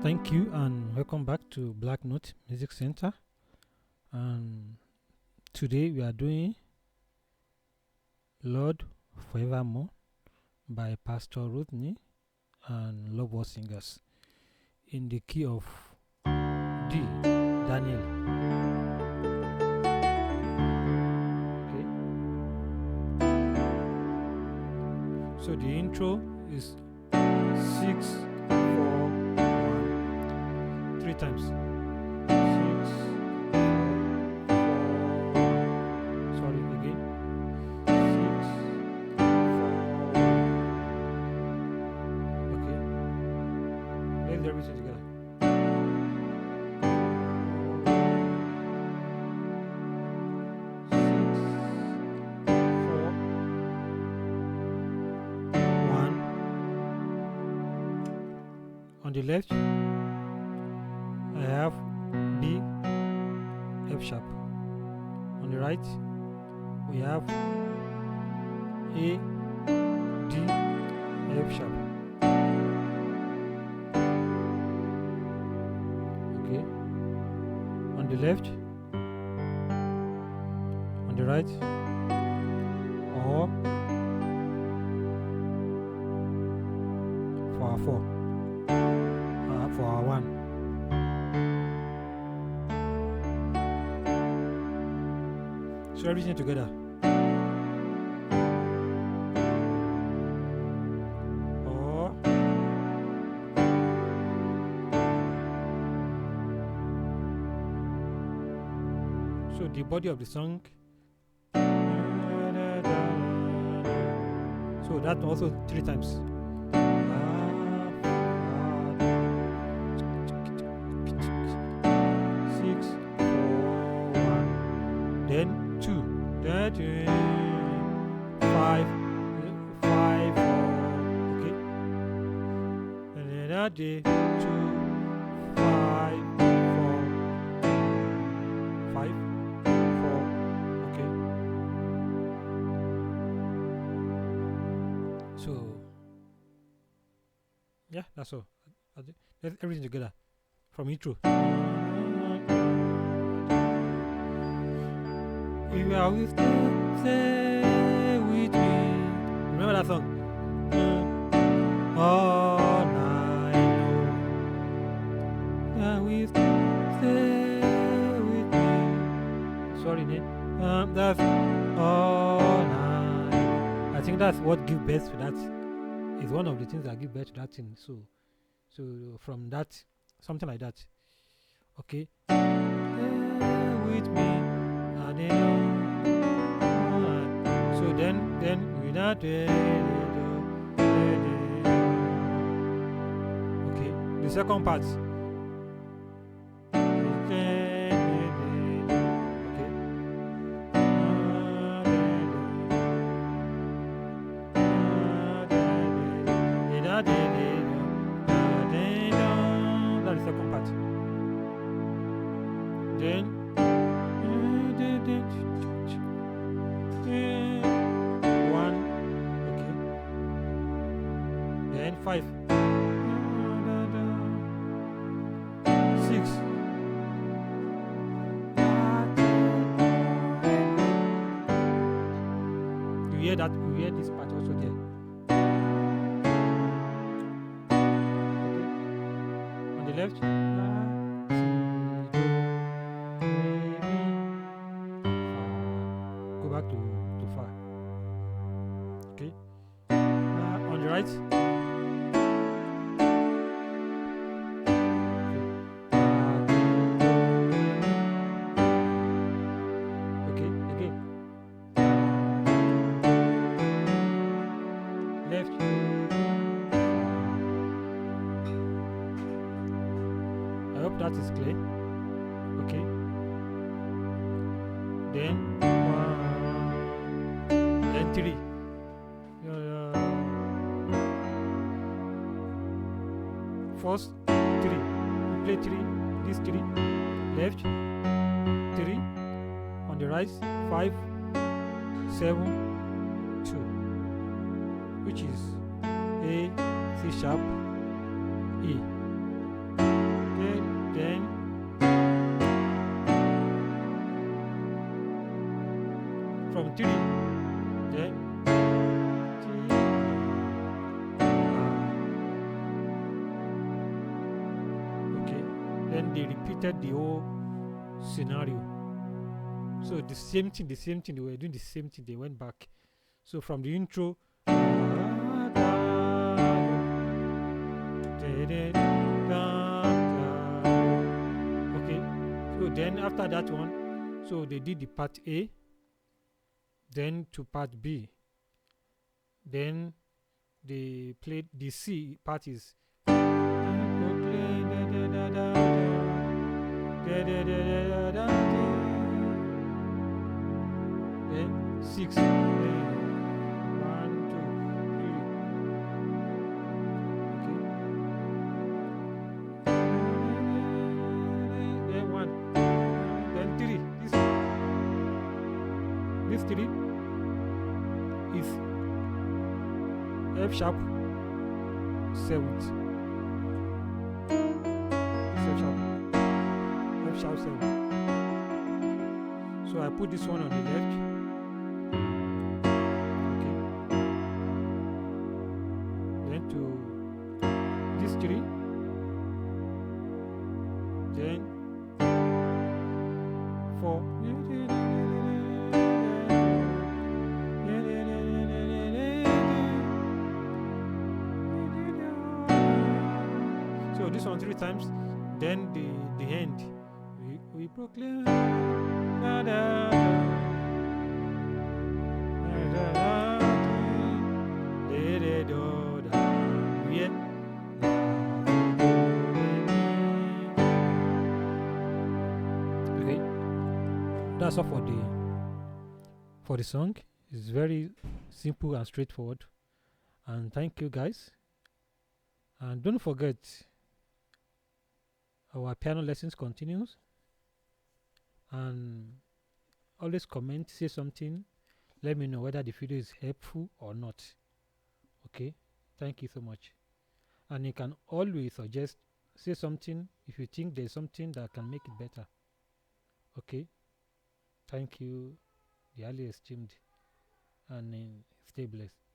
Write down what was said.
Thank you and welcome back to Black Note Music Center. And today we are doing Lord Forevermore by Pastor Ruthney and LoveworldSingers in the key of D, Daniel. Okay. So the intro is 6, 4, 1, 3 times. 6, 4, 1. Sorry, again. 6, 4, 1. Okay. Let's do everything together. 6, 4, 1. On the left, I have B, F sharp. On the right, we have A, D, F sharp. Okay. On the left, on the right, or for our 4, for our 1. So everything together. Or so the body of the song. So that also 3 times. 6, 4, 1. Then 2, then 5, 5, 4, okay. And then that day 2, 5, 4, 5, 4, okay. So yeah, that's all. Let's everything together from intro. You are with me, stay with me. Remember that song? All night long. You are with me, stay with me. Sorry, Nate. That's all night. I think that's what gives birth to that. It's one of the things that give birth to that thing. So from that, something like that. Okay. Stay with me. And then. So then without okay, the second part. That's the second part. Then 1, okay. Then 5, 6. You hear that? You hear this part also there. Okay. On the left, go back to fa. Okay. On the right. Okay, again. Left. I hope that is clear. Okay. Then 3. First 3. You play 3. This 3. Left 3. On the right 5, 7, 2. Which is A, C sharp, E. from 3, then okay, then they repeated the whole scenario. So the same thing, they were doing the same thing, they went back. So from the intro, okay, so then after that one, so they did the part A, then to part B, then they played the C part is then 6, 1, 2, 3, okay, then 1, then 3. This 3 is F sharp 7th. F sharp 7. So I put this one on the left. Okay. Then to this 3. Then 4. So this one 3 times, then the end. We proclaim. Da, da, da, yeah. Okay, that's all for the song. It's very simple and straightforward. And thank you guys. And don't forget, our piano lessons continues. And always comment, say something, let me know whether the video is helpful or not. Okay, thank you so much. And you can always suggest, say something if you think there's something that can make it better. Okay, thank you, the highly esteemed, and stay blessed.